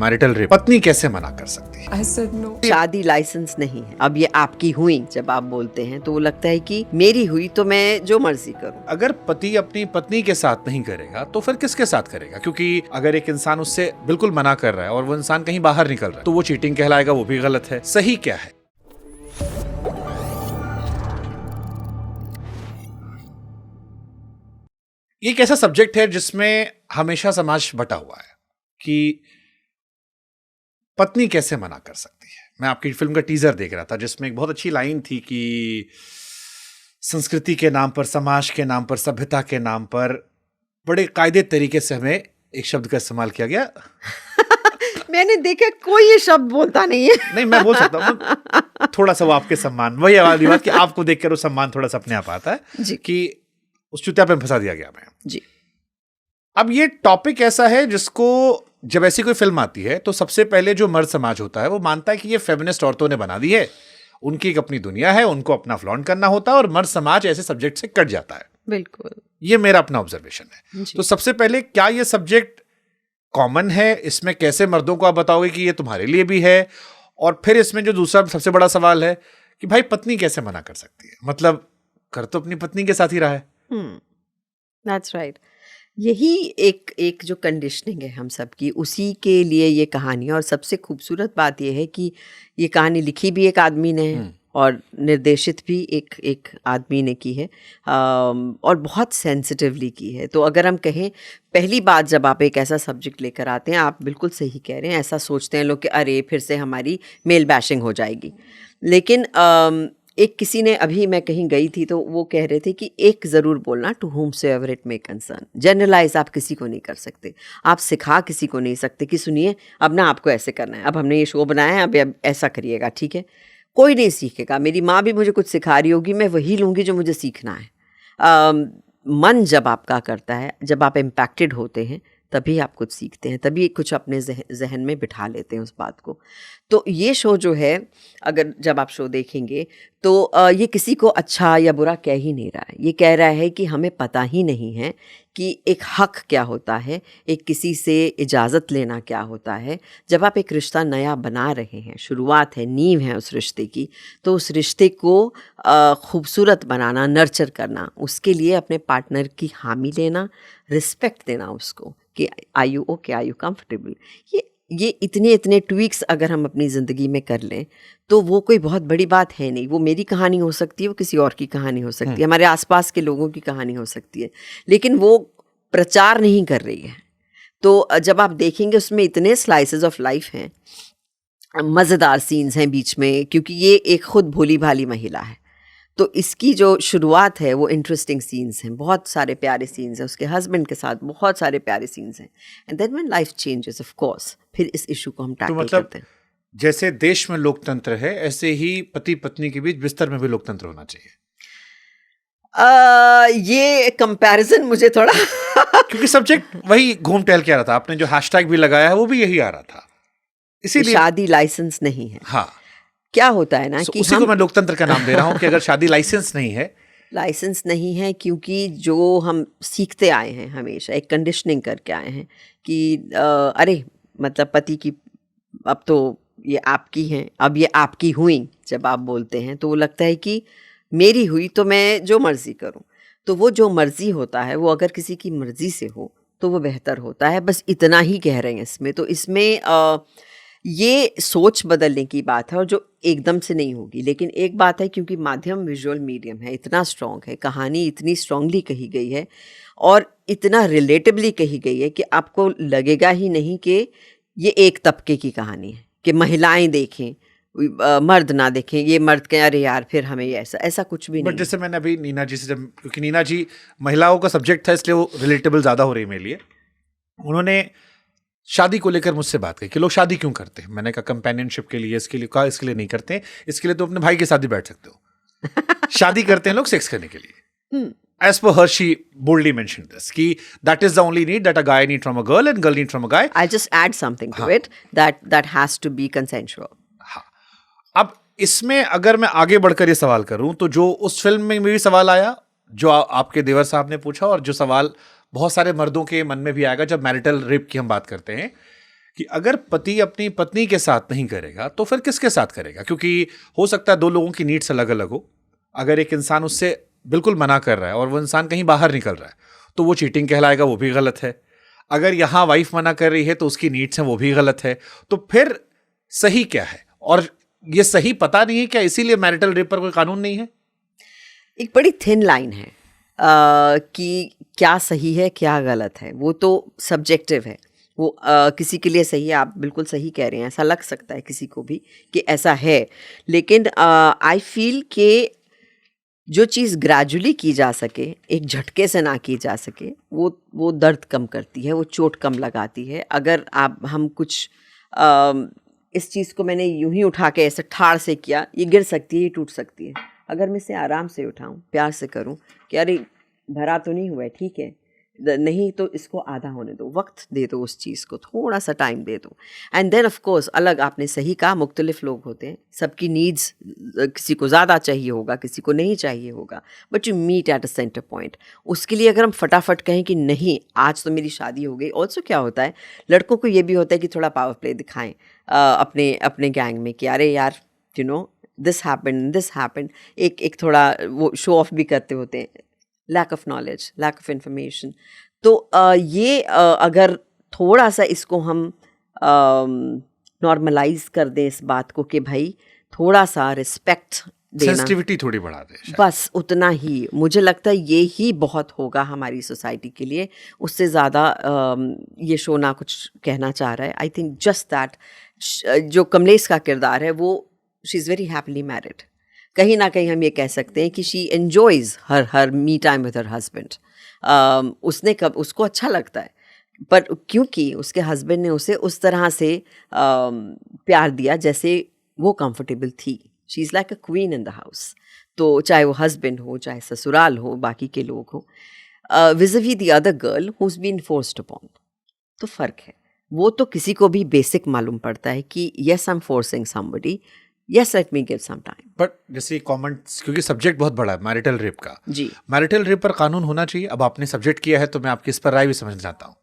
Marital rape पत्नी कैसे मना कर सकती है? I said no. शादी लाइसेंस नहीं है। अब ये आपकी हुई जब आप बोलते हैं तो वो लगता है कि मेरी हुई तो मैं जो मर्जी करूं। अगर पति अपनी पत्नी के साथ नहीं करेगा तो फिर किसके साथ करेगा? क्योंकि अगर एक इंसान उससे बिल्कुल मना कर रहा है और वो इंसान कहीं बाहर निकल रहा है तो वो चीटिंग कहलाएगा, वो भी गलत है। सही क्या है? ये एक ऐसा सब्जेक्ट है जिसमें हमेशा समाज बटा हुआ है कि पत्नी कैसे मना कर सकती है। मैं आपकी फिल्म का टीजर देख रहा था जिसमें एक बहुत अच्छी लाइन थी कि संस्कृति के नाम पर, समाज के नाम पर, सभ्यता के नाम पर बड़े कायदे तरीके से हमें एक शब्द का इस्तेमाल किया गया। मैंने देखा कोई ये शब्द बोलता नहीं है। नहीं, मैं बोल सकता हूँ थोड़ा सा, वो आपके सम्मान, वही वाली बात कि आपको देखकर वो सम्मान थोड़ा सा अपने आप आता है जी। कि उस चुतिया पे फंसा दिया गया मैं जी। अब ये टॉपिक ऐसा है जिसको जब ऐसी कोई फिल्म आती है तो सबसे पहले जो मर्द समाज होता है वो मानता है कि ये फेमिनिस्ट औरतों ने बना दी है, उनकी एक अपनी दुनिया है, उनको अपना फ्लॉन्ट करना होता है और मर्द समाज ऐसे सब्जेक्ट से कट जाता है। बिल्कुल, ये मेरा अपना ऑब्जर्वेशन है। तो सबसे पहले, क्या ये सब्जेक्ट कॉमन है? इसमें कैसे मर्दों को आप बताओगे कि ये तुम्हारे लिए भी है? और फिर इसमें जो दूसरा सबसे बड़ा सवाल है कि भाई पत्नी कैसे मना कर सकती है? मतलब कर तो अपनी पत्नी के साथ ही रहा है। That's right. यही एक जो कंडीशनिंग है हम सबकी, उसी के लिए ये कहानी है। और सबसे खूबसूरत बात ये है कि ये कहानी लिखी भी एक आदमी ने है और निर्देशित भी एक आदमी ने की है, और बहुत सेंसिटिवली की है। तो अगर हम कहें, पहली बात जब आप एक ऐसा सब्जेक्ट लेकर आते हैं, आप बिल्कुल सही कह रहे हैं, ऐसा सोचते हैं लोग कि अरे फिर से हमारी मेल बैशिंग हो जाएगी। लेकिन एक किसी ने, अभी मैं कहीं गई थी तो वो कह रहे थे कि एक ज़रूर बोलना, to whomsoever it may concern. Generalise आप किसी को नहीं कर सकते, आप सिखा किसी को नहीं सकते कि सुनिए अब ना आपको ऐसे करना है, अब हमने ये शो बनाया है, अब ऐसा करिएगा, ठीक है? कोई नहीं सीखेगा। मेरी माँ भी मुझे कुछ सिखा रही होगी, मैं वही लूँगी जो मुझे सीखना है। मन जब आपका करता है, जब आप इम्पैक्टेड होते हैं, तभी आप कुछ सीखते हैं, तभी कुछ अपने जहन में बिठा लेते हैं उस बात को। तो ये शो जो है, अगर जब आप शो देखेंगे तो ये किसी को अच्छा या बुरा कह ही नहीं रहा है। ये कह रहा है कि हमें पता ही नहीं है कि एक हक क्या होता है, एक किसी से इजाज़त लेना क्या होता है। जब आप एक रिश्ता नया बना रहे हैं, शुरुआत है, नींव है उस रिश्ते की, तो उस रिश्ते को खूबसूरत बनाना, नर्चर करना, उसके लिए अपने पार्टनर की हामी लेना, रिस्पेक्ट देना उसको कि are you okay, are you comfortable. ये इतने ट्वीक्स अगर हम अपनी ज़िंदगी में कर लें तो वो कोई बहुत बड़ी बात है नहीं। वो मेरी कहानी हो सकती है, वो किसी और की कहानी हो सकती है, हमारे आसपास के लोगों की कहानी हो सकती है, लेकिन वो प्रचार नहीं कर रही है। तो जब आप देखेंगे उसमें इतने स्लाइसेस ऑफ लाइफ हैं, मज़ेदार सीन्स हैं बीच में, क्योंकि ये एक खुद भोली भाली महिला है। तो इसकी जो शुरुआत है वो इंटरेस्टिंग सीन्स हैं, बहुत सारे प्यारे सीन्स हैं, उसके हस्बैंड के साथ बहुत सारे प्यारे सीन्स हैं। And then when life changes, of course, फिर इस इशू को हम टैकल करते हैं। जैसे देश में लोकतंत्र है, ऐसे ही पति पत्नी के बीच बिस्तर में भी लोकतंत्र होना चाहिए। ये कंपैरिजन मुझे थोड़ा क्योंकि सब्जेक्ट वही घूम टहल के आ रहा था। आपने जो हैशटैग भी लगाया है वो भी यही आ रहा था, इसीलिए शादी लाइसेंस नहीं है। हाँ, क्या होता है ना कि उसी को मैं लोकतंत्र का नाम दे रहा हूँ कि अगर शादी लाइसेंस नहीं है, लाइसेंस नहीं है, क्योंकि जो हम सीखते आए हैं हमेशा, एक कंडीशनिंग करके आए हैं कि अरे मतलब पति की, अब तो ये आपकी हैं, अब ये आपकी हुई जब आप बोलते हैं तो वो लगता है कि मेरी हुई तो मैं जो मर्ज़ी करूं। तो वो जो मर्ज़ी होता है वो अगर किसी की मर्ज़ी से हो तो वो बेहतर होता है। बस इतना ही कह रहे हैं इसमें। तो इसमें ये सोच बदलने की बात है, और जो एकदम से नहीं होगी। लेकिन एक बात है, क्योंकि माध्यम विजुअल मीडियम है, इतना स्ट्रॉन्ग है, कहानी इतनी स्ट्रांगली कही गई है और इतना रिलेटिवली कही गई है कि आपको लगेगा ही नहीं कि ये एक तबके की कहानी है, कि महिलाएं देखें, मर्द ना देखें, ये मर्द कहें अरे यार फिर हमें ये ऐसा कुछ भी नहीं। बट जैसे मैंने अभी नीना जी से, क्योंकि नीना जी महिलाओं का सब्जेक्ट था इसलिए वो रिलेटेबल ज़्यादा हो रही है मेरे लिए। उन्होंने शादी को लेकर मुझसे बात की कि लोग शादी क्यों करते हैं। मैंने कहा कंपेनियनशिप के लिए, इसके लिए कहा, इसके लिए नहीं करते, इसके लिए तो अपने भाई के साथ ही बैठ सकते हो। शादी करते हैं लोग सेक्स करने के लिए। As per her, she boldly mentioned this, कि that is the only need that a guy need from a girl and girl need from a guy. I'll just add something to it, that has to be consensual. हाँ, अब इसमें अगर मैं आगे बढ़कर ये सवाल करूं तो जो उस फिल्म में भी सवाल आया, जो आपके देवर साहब ने पूछा, और जो सवाल बहुत सारे मर्दों के मन में भी आएगा जब मैरिटल रेप की हम बात करते हैं, कि अगर पति अपनी पत्नी के साथ नहीं करेगा तो फिर किसके साथ करेगा, क्योंकि हो सकता है दो लोगों की नीड्स अलग अलग हो। अगर एक इंसान उससे बिल्कुल मना कर रहा है और वो इंसान कहीं बाहर निकल रहा है तो वो चीटिंग कहलाएगा, वो भी गलत है। अगर यहाँ वाइफ मना कर रही है तो उसकी नीड्स हैं, वो भी गलत है। तो फिर सही क्या है? और ये सही पता नहीं है क्या, इसीलिए मैरिटल रेप पर कोई कानून नहीं है? एक बड़ी थिन लाइन है कि क्या सही है क्या गलत है, वो तो सब्जेक्टिव है। वो किसी के लिए सही है, आप बिल्कुल सही कह रहे हैं, ऐसा लग सकता है किसी को भी कि ऐसा है। लेकिन आई फील कि जो चीज़ ग्रेजुअली की जा सके, एक झटके से ना की जा सके, वो दर्द कम करती है, वो चोट कम लगाती है। अगर हम कुछ इस चीज़ को मैंने यूं ही उठा के ऐसे ठाड़ से किया, ये गिर सकती है, ये टूट सकती है। अगर मैं इसे आराम से उठाऊं, प्यार से करूं कि अरे भरा तो नहीं हुआ है, ठीक है, नहीं तो इसको आधा होने दो, वक्त दे दो, उस चीज़ को थोड़ा सा टाइम दे दो। एंड देन ऑफ कोर्स अलग, आपने सही कहा, मुख्तलिफ लोग होते हैं, सबकी नीड्स, किसी को ज़्यादा चाहिए होगा, किसी को नहीं चाहिए होगा, but you meet at a centre point. उसके लिए अगर हम फटाफट कहें कि नहीं आज तो मेरी शादी हो गई, ऑल्सो क्या होता है, लड़कों को ये भी होता है कि थोड़ा पावर प्ले दिखाएं अपने गैंग में कि अरे यार यू नो दिस हैपेंड, एक थोड़ा वो शो ऑफ भी करते होते हैं। Lack of knowledge, lack of information. तो अगर थोड़ा सा इसको हम नॉर्मलाइज कर दें इस बात को कि भाई थोड़ा सा रिस्पेक्ट देना, सेंसिटिविटी थोड़ी बढ़ा दे शायद। बस उतना ही, मुझे लगता है ये ही बहुत होगा हमारी सोसाइटी के लिए। उससे ज़्यादा ये शो ना कुछ कहना चाह रहा है। आई थिंक जस्ट दैट जो कमलेश का किरदार है वो, she is very happily married. कहीं ना कहीं हम ये कह सकते हैं कि she enjoys her me time with her husband. उसको अच्छा लगता है, पर क्योंकि उसके हस्बैंड ने उसे उस तरह से प्यार दिया जैसे वो कंफर्टेबल थी। She is like a queen in the house. तो चाहे वो हस्बैंड हो, चाहे ससुराल हो, बाकी के लोग हो, vis-a-vis the other girl who is been forced upon. तो फ़र्क है, वो तो किसी को भी बेसिक मालूम पड़ता है कि yes I am forcing somebody, yes let me give some time। But जैसे कमेंट्स, क्योंकि सब्जेक्ट बहुत बड़ा है मैरिटल रेप का जी, मैरिटल रेप पर कानून होना चाहिए। अब आपने सब्जेक्ट किया है तो मैं आपकी इस पर राय भी समझना चाहता हूँ,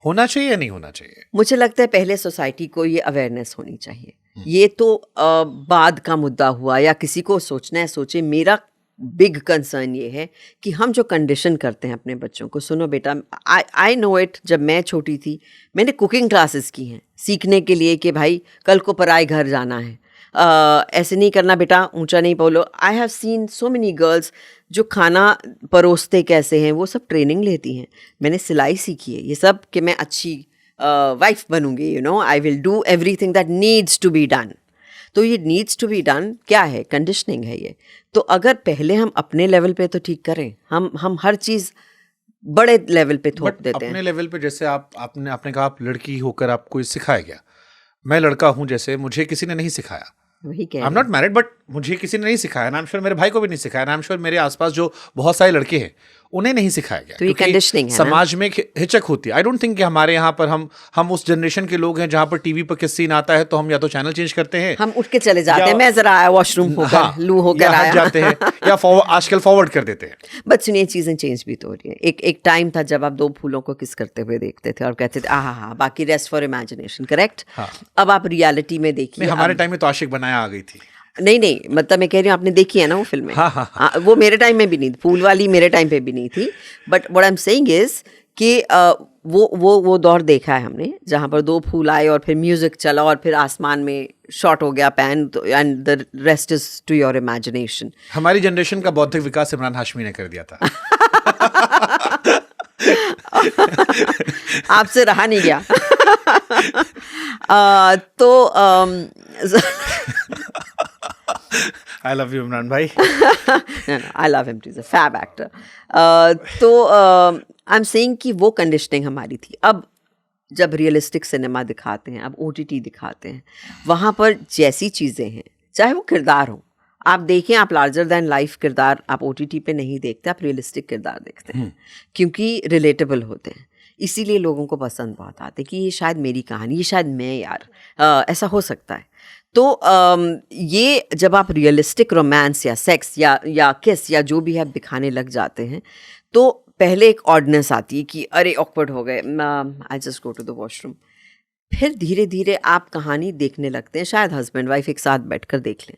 होना चाहिए या नहीं होना चाहिए? मुझे लगता है पहले सोसाइटी को ये अवेयरनेस होनी चाहिए। ये तो बाद का मुद्दा हुआ, या किसी को सोचना है सोचे। मेरा बिग कंसर्न ये है कि हम जो कंडीशन करते हैं अपने बच्चों को, सुनो बेटा, आई नो इट, जब मैं छोटी थी मैंने कुकिंग क्लासेस की हैं सीखने के लिए कि भाई कल को पराए घर जाना है, ऐसे नहीं करना बेटा, ऊंचा नहीं बोलो। I have seen so many girls जो खाना परोसते कैसे हैं, वो सब ट्रेनिंग लेती हैं। मैंने सिलाई सीखी है, ये सब कि मैं अच्छी वाइफ बनूंगी, you know, I will do everything that needs to be done. तो ये नीड्स टू बी डन क्या है? कंडीशनिंग है ये। तो अगर पहले हम अपने लेवल पे तो ठीक करें, हम हर चीज़ बड़े लेवल पे थोप देते हैं। अपने लेवल पे, जैसे आपने कहा आप लड़की होकर आपको सिखाया गया, मैं लड़का हूं, जैसे मुझे किसी ने नहीं सिखाया, वही I am not married, but मुझे किसी ने नहीं सिखाया, आई एम श्योर मेरे भाई को भी नहीं सिखाया, आई एम श्योर मेरे आसपास जो बहुत सारे लड़के हैं उन्हें नहीं सिखाया गया। तो ये कंडीशनिंग है, समाज में हिचक होती है। आई डोंट थिंक कि हमारे यहाँ पर हम उस जनरेशन के लोग हैं जहाँ पर टीवी पर किस सीन आता है तो हम या तो चैनल चेंज करते हैं, हम उठ के चले जाते हैं, मैं जरा आया वॉशरूम होकर, हाँ, लू होकर या हट आया जाते हैं या आजकल फॉरवर्ड कर देते हैं। बट सुनिए, चीज़ें चेंज भी तो हो रही है। एक टाइम था जब आप दो फूलों को किस करते हुए देखते थे और कहते थे आहा हा, बाकी रेस्ट फॉर इमेजिनेशन, करेक्ट। अब आप रियलिटी में देखिए, हमारे टाइम में तो आशिक बनाया आ गई थी। नहीं, मतलब मैं कह रही हूँ, आपने देखी है ना वो फिल्में? हाँ, वो मेरे टाइम में भी नहीं थी, फूल वाली मेरे टाइम पे भी नहीं थी। But what I am saying is कि वो दौर देखा है हमने जहाँ पर दो फूल आए और फिर म्यूजिक चला और फिर आसमान में शॉट हो गया pan, and the rest is to your imagination. हमारी जनरेशन का बौद्धिक विकास इमरान हाशमी ने कर दिया था। आपसे रहा नहीं गया। I love you, इमरान भाई। No, I love him too. He's a fab actor. तो I'm saying कि वो कंडीशनिंग हमारी थी। अब जब रियलिस्टिक सिनेमा दिखाते हैं, अब OTT दिखाते हैं, वहाँ पर जैसी चीज़ें हैं, चाहे वो किरदार हो, आप देखें, आप लार्जर दैन लाइफ किरदार आप OTT पे नहीं देखते, आप रियलिस्टिक किरदार देखते हैं, क्योंकि रिलेटेबल होते हैं। इसीलिए लोगों को पसंद बहुत आते हैं कि ये शायद मेरी कहानी, ये शायद मैं, यार ऐसा हो सकता है। तो ये जब आप रियलिस्टिक रोमांस या सेक्स या किस या जो भी आप दिखाने लग जाते हैं, तो पहले एक ऑडनेस आती है कि अरे ऑकवर्ड हो गए, I just go to the washroom. फिर धीरे धीरे आप कहानी देखने लगते हैं, शायद हस्बैंड वाइफ एक साथ बैठकर देख लें,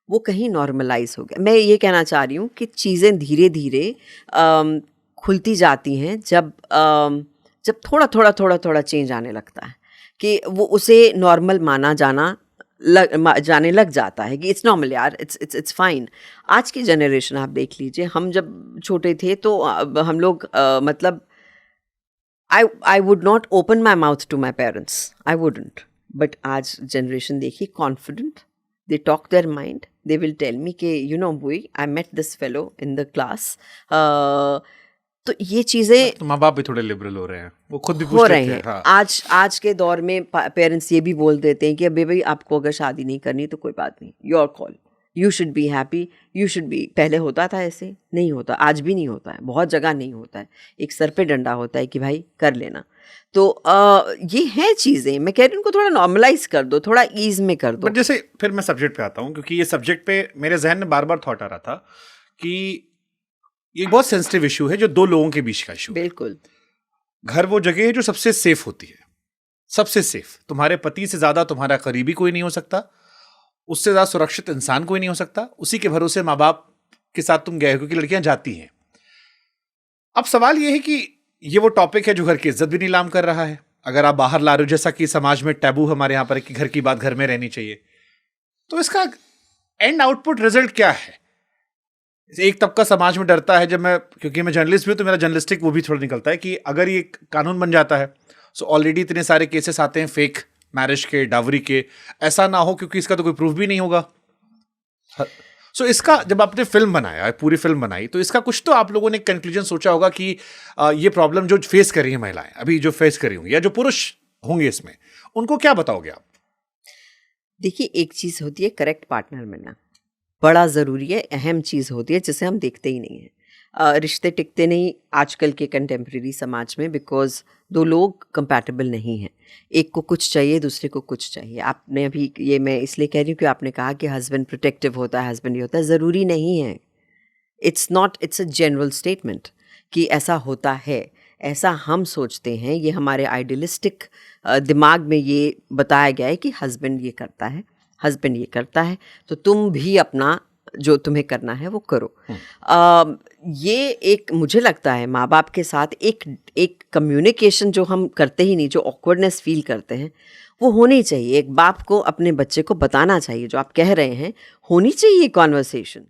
वो कहीं नॉर्मलाइज हो गया। मैं ये कहना चाह रही हूँ कि चीज़ें धीरे धीरे खुलती जाती हैं जब थोड़ा चेंज आने लगता है, कि वो उसे नॉर्मल माना जाने लग जाता है कि इट्स नॉर्मल यार, इट्स फाइन। आज की जनरेशन आप देख लीजिए, हम जब छोटे थे तो हम लोग मतलब I would not open my mouth to my parents. I wouldn't. But आज जनरेशन देखिए, confident. They talk their mind. They will tell me कि boy, I met this fellow in the class. तो ये चीज़ें तो माँ बाप भी थोड़े लिबरल हो रहे हैं, वो खुद भी हो पूछ रहे लेते हैं। हाँ। आज के दौर में पेरेंट्स ये भी बोल देते हैं कि अबे भाई, आपको अगर शादी नहीं करनी तो कोई बात नहीं, your call, you should be happy, you should be. पहले होता था ऐसे? नहीं होता, आज भी नहीं होता है, बहुत जगह नहीं होता है। एक सर पे डंडा होता है कि भाई कर लेना। तो ये हैं चीज़ें, मैं कह रही हूँ उनको थोड़ा नॉर्मलाइज कर दो, थोड़ा ईज में कर दो। बट जैसे फिर मैं सब्जेक्ट पे आता हूँ, क्योंकि ये सब्जेक्ट पे मेरे जहन में बार बार थॉट आ रहा था कि ये बहुत सेंसिटिव इशू है, जो दो लोगों के बीच का इशू है। बिल्कुल। घर वो जगह है जो सबसे सेफ होती है, सबसे सेफ। तुम्हारे पति से ज्यादा तुम्हारा करीबी कोई नहीं हो सकता, उससे ज्यादा सुरक्षित इंसान कोई नहीं हो सकता। उसी के भरोसे माँ बाप के साथ तुम गए हो, क्योंकि लड़कियां जाती हैं। अब सवाल यह है कि ये वो टॉपिक है जो घर की इज्जत भी नीलाम कर रहा है। अगर आप बाहर ला रहे हो, जैसा कि समाज में टैबू हमारे यहाँ पर है कि घर की बात घर में रहनी चाहिए, तो इसका एंड आउटपुट रिजल्ट क्या है? एक तबका समाज में डरता है, जब मैं, क्योंकि मैं जर्नलिस्ट भी हूं तो मेरा जर्नलिस्टिक वो भी थोड़ा निकलता है कि अगर ये कानून बन जाता है, सो ऑलरेडी इतने सारे केसेस आते हैं फेक मैरिज के, डावरी के, ऐसा ना हो क्योंकि इसका तो कोई प्रूफ भी नहीं होगा। सो इसका जब आपने फिल्म बनाया, पूरी फिल्म बनाई, तो इसका कुछ तो आप लोगों ने कंक्लूजन सोचा होगा कि ये प्रॉब्लम जो फेस कर रही है महिलाएं, अभी जो फेस कर रही होंगी, या जो पुरुष होंगे इसमें, उनको क्या बताओगे आप? देखिए, एक चीज़ होती है करेक्ट पार्टनर मिलना, बड़ा ज़रूरी है, अहम चीज़ होती है जिसे हम देखते ही नहीं हैं। रिश्ते टिकते नहीं आजकल के कंटेम्प्रेरी समाज में, बिकॉज दो लोग कंपैटिबल नहीं हैं। एक को कुछ चाहिए, दूसरे को कुछ चाहिए। आपने अभी, ये मैं इसलिए कह रही हूँ कि आपने कहा कि हस्बैंड प्रोटेक्टिव होता है, हस्बैंड ये होता है, ज़रूरी नहीं है। इट्स अ जनरल स्टेटमेंट कि ऐसा होता है, ऐसा हम सोचते हैं। ये हमारे आइडियलिस्टिक दिमाग में ये बताया गया है कि हस्बैंड ये करता है, हस्बैंड ये करता है, तो तुम भी अपना जो तुम्हें करना है वो करो। ये एक, मुझे लगता है माँ बाप के साथ एक कम्युनिकेशन जो हम करते ही नहीं, जो ऑकवर्डनेस फील करते हैं, वो होनी चाहिए। एक बाप को अपने बच्चे को बताना चाहिए, जो आप कह रहे हैं, होनी चाहिए कॉन्वर्सेशन।